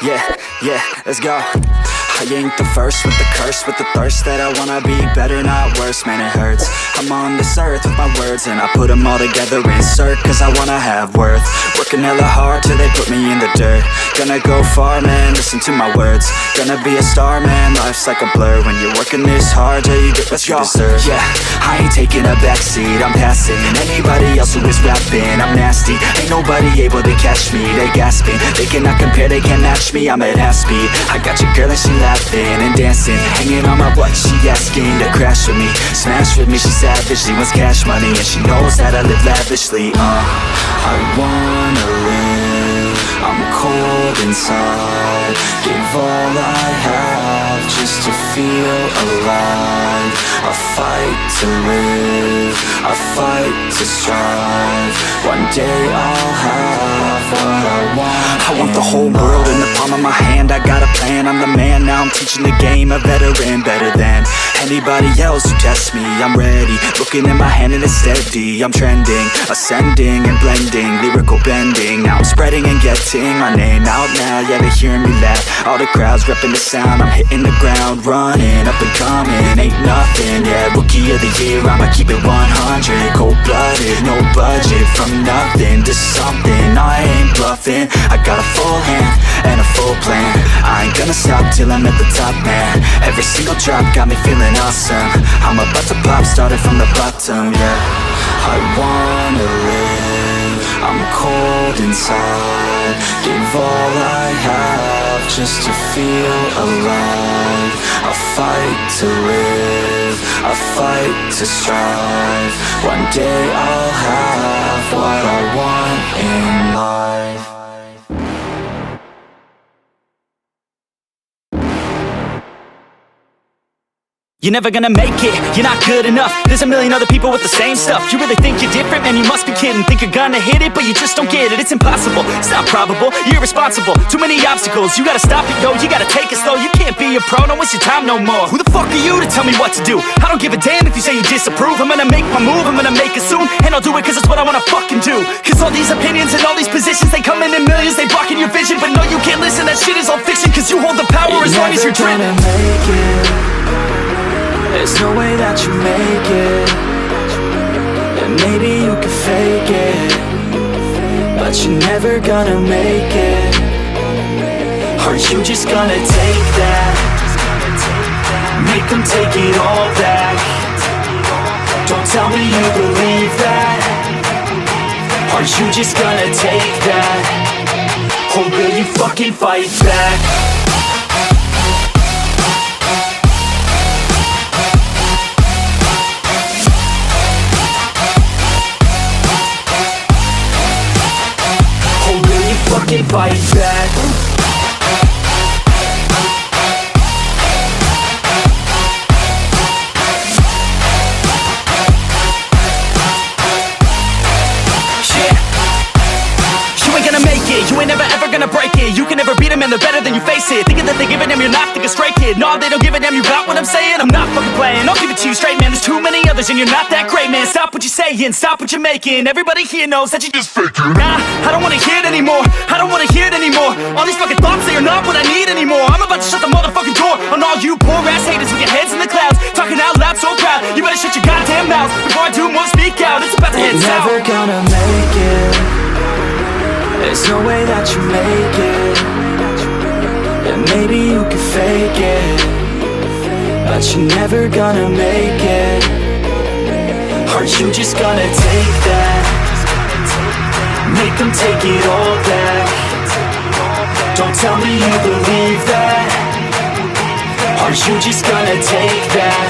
Yeah, yeah, let's go. I ain't the first with the curse, with the thirst that I wanna be better, not worse, man it hurts. I'm on this earth with my words and I put them all together, insert, cause I wanna have worth. Working hella hard till they put me in the dirt. Gonna go far, man, listen to my words. Gonna be a star, man, life's like a blur. When you're working this hard till you get what you deserve. Yeah, I ain't taking a backseat, I'm passing anybody else who is rapping. I'm nasty, ain't nobody able to catch me. They gasping, they cannot compare, they can't match me. I'm at half speed, I got your girl and she laughing and dancing, hanging on my butt, she asking to crash with me, smash with me. She savage, she wants cash money and she knows that I live lavishly. I wanna live, I'm cold inside. Give all I have just to feel alive. I fight to live, I fight to strive. One day I'll have what I want. I want the whole world in the palm of my hand. I got a plan, I'm the man. Now I'm teaching the game, a veteran, better than anybody else who tests me. I'm ready, looking in my hand and it's steady. I'm trending, ascending and blending, lyrical bending. Now I'm spreading and getting my name out now. Yeah, they hearing me laugh, all the crowds repping the sound. I'm hitting the ground running, up and coming, ain't nothing. Yeah, rookie of the year, I'ma keep it 100. Cold-blooded, no budget, from nothing to something. I ain't bluffing, I got a full hand and a full plan. I ain't gonna stop till I'm at the top, man. Every single drop got me feeling awesome. I'm about to pop, started from the bottom, yeah. I wanna live, I'm cold inside. Give all I have just to feel alive. I fight to live, I fight to strive. One day I'll have what I want in life. You're never gonna make it, you're not good enough. There's a million other people with the same stuff. You really think you're different? Man, you must be kidding. Think you're gonna hit it, but you just don't get it. It's impossible, it's not probable, you're irresponsible. Too many obstacles, you gotta stop it, yo. You gotta take it slow, you can't be a pro, don't waste your time no more. Who the fuck are you to tell me what to do? I don't give a damn if you say you disapprove. I'm gonna make my move, I'm gonna make it soon. And I'll do it cause it's what I wanna fucking do. Cause all these opinions and all these positions, they come in millions, they blocking your vision. But no, you can't listen, that shit is all fiction. Cause you hold the power as long as you're dreaming. Make it. There's no way that you make it. And maybe you can fake it, but you're never gonna make it. Are you just gonna take that? Make them take it all back. Don't tell me you believe that. Are you just gonna take that? Or will you fucking fight back? Fucking fight back. You ain't gonna make it, you ain't never ever gonna break it. You can never beat them and they're better than you, face it. Thinking that they give a damn, you're not, think a straight kid. No, they don't give a damn, you got what I'm saying? I'm not fucking playing, I'll give it to you straight, man. There's too many others and you're not that great, man. Stop what you're saying, stop what you're making. Everybody here knows that you just faking. Nah, I don't wanna hear it anymore, I don't wanna hear it anymore. All these fucking thoughts, they are not what I need anymore. I'm about to shut the motherfucking door on all you poor ass haters with your heads in the clouds, talking out loud so proud. You better shut your goddamn mouth before I do more speak out. It's about to head south. You're never gonna make it. There's no way that you make it. And maybe you can fake it, but you're never gonna make it. Are you just gonna take that? Make them take it all back. Don't tell me you believe that. Are you just gonna take that?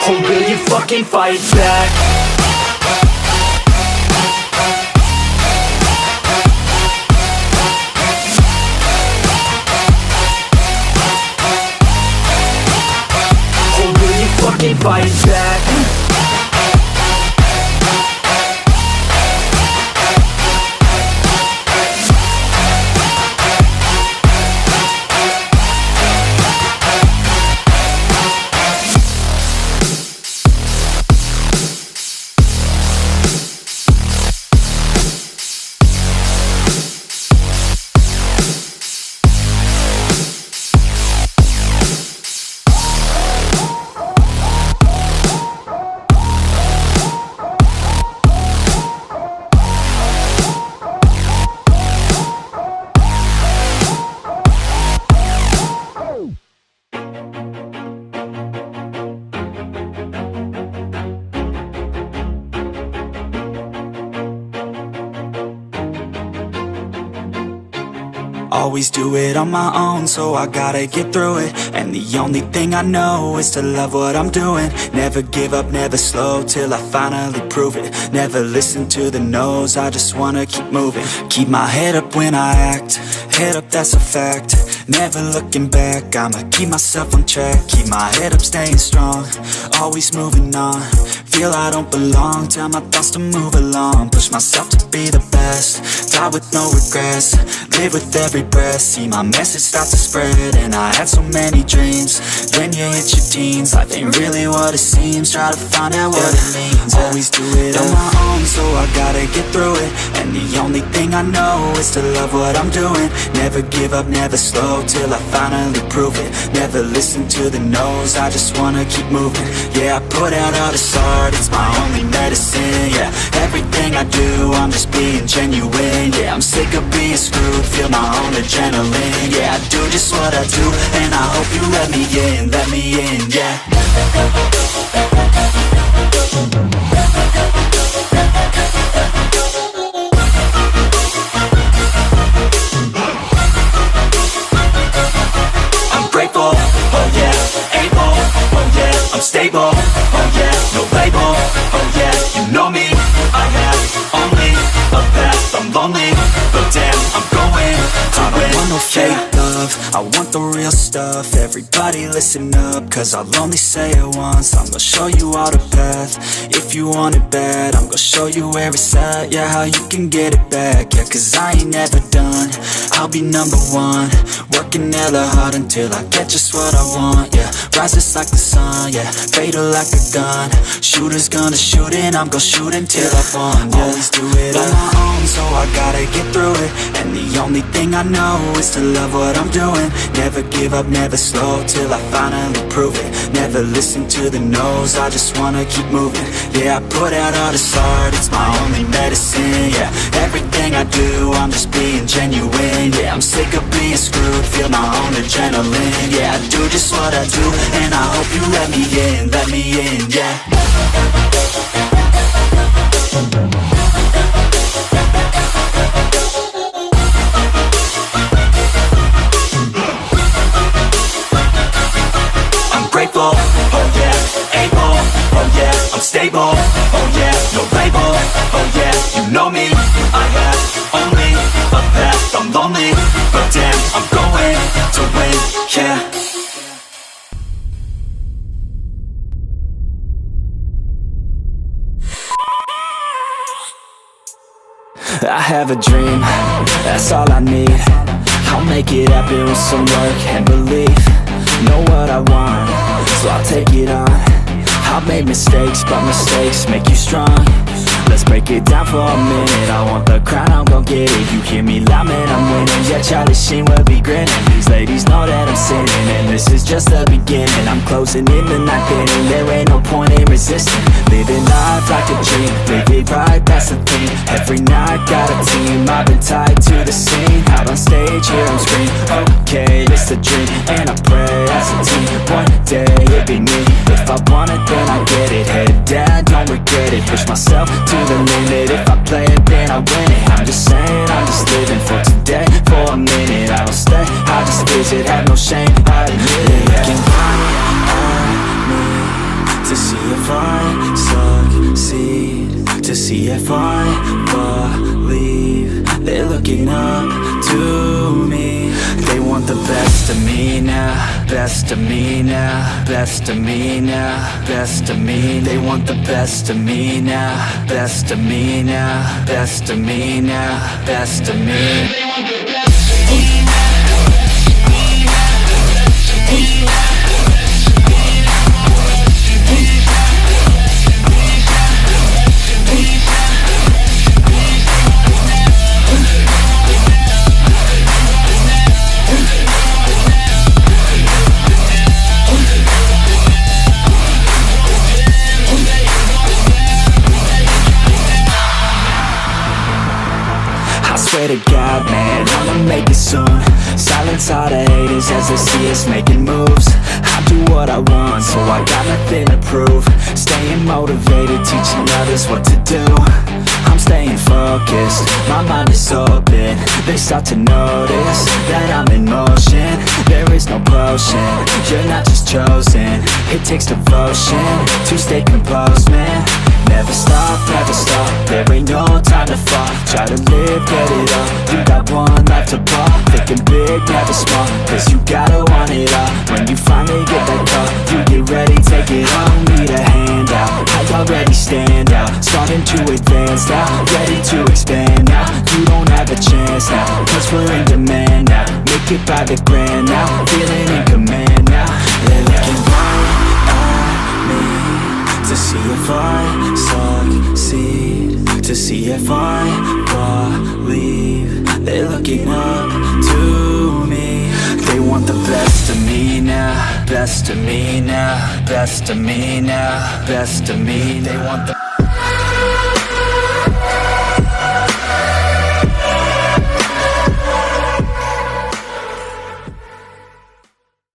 Or will you fucking fight back? Fucking fight back. Always do it on my own, so I gotta get through it. And the only thing I know is to love what I'm doing. Never give up, never slow, till I finally prove it. Never listen to the no's, I just wanna keep moving. Keep my head up when I act, head up, that's a fact. Never looking back, I'ma keep myself on track. Keep my head up, staying strong, always moving on. Feel I don't belong, tell my thoughts to move along. Push myself to be the best, die with no regrets. Live with every breath, see my message start to spread. And I had so many dreams, then you hit your teens. Life ain't really what it seems, try to find out what it means. Always do it on my own, so I gotta get through it. And the only thing I know is to love what I'm doing. Never give up, never slow, till I finally prove it. Never listen to the no's, I just wanna keep moving. Yeah, I put out all this art, it's my only medicine. Yeah, everything I do, I'm just being genuine. Yeah, I'm sick of being screwed, feel my own adrenaline. Yeah, I do just what I do, and I hope you let me in, yeah. I'm grateful, oh yeah, able, oh yeah, I'm stable, oh yeah, no label, oh yeah, you know me, I have only a path, I'm lonely, but damn, I'm going to win. I don't want no fake love, I want the real stuff. Everybody listen up, cause I'll only say it once. I'm gonna show you all the path, if you want it bad. I'm gonna show you where it's at, yeah, how you can get it back. Yeah, cause I ain't never done, I'll be number one. Working hella hard until I get just what I want, yeah. Rises like the sun, yeah, fatal like a gun. Shooter's gonna shoot and I'm gonna shoot until I won, yeah. Always do it on my own, so I gotta get through it. And the only thing I know is to love what I'm doing. Never give up, never slow, till I finally prove it. Never listen to the no's, I just wanna keep moving. Yeah, I put out all this art, it's my only medicine. Yeah, everything I do, I'm just being genuine. Yeah, I'm sick of being screwed, feel my own adrenaline. Yeah, I do just what I do, and I hope you let me in, yeah. Grateful, oh yeah, able, oh yeah, I'm stable, oh yeah, no label, oh yeah, you know me, I have only a path, I'm lonely, but damn, I'm going to win, yeah. I have a dream, that's all I need. I'll make it happen with some work and belief. Know what I want, so I'll take it on. I've made mistakes, but mistakes make you strong. Let's break it down for a minute. I want the crown, I'm gon' get it. You hear me loud, man, I'm winning. Yeah, Charlie Sheen will be grinning. These ladies know that I'm sinning, and this is just the beginning. I'm closing in the night inning, there ain't no point in resisting. Living life like a dream, live it right, that's the thing. Every night, got a team, I've been tied to the scene. Out on stage, here I'm screaming, okay, it's a dream. And I pray as a team, one day it'll be me. If I want it, then I get it. Head down, don't regret it. Push myself to the limit. If I play it, then I win it. I'm just saying, I'm just living for today. For a minute, I don't stay, I just visit. Have no shame, I admit it. They can count on me to see if I succeed, to see if I believe. They're looking up to me. They want the best of me now, best of me now, best of me now, best of me. They want the best of me now, best of me now, best of me now, best of me. They want the best of me now. Swear to God, man, I'ma make it soon. Silence all the haters as they see us making moves. I do what I want, so I got nothing to prove. Staying motivated, teaching others what to do. I'm staying focused, my mind is open. They start to notice that I'm in motion. There is no potion, you're not just chosen. It takes devotion to stay composed, man. Never stop, there ain't no time to fall. Try to live, get it up, you got one life to ball. Thinking big, never small, cause you gotta want it all. When you finally get that call, you get ready, take it on. Need a hand out, I already stand out. Starting to advance now, ready to expand now. You don't have a chance now, cause we're in demand now. Make it by the grand now, feeling in command now. They're looking right at me to see if I succeed, to see if I believe. They're looking up to me. They want the best of me now, best of me now, best of me now, best of me. They want the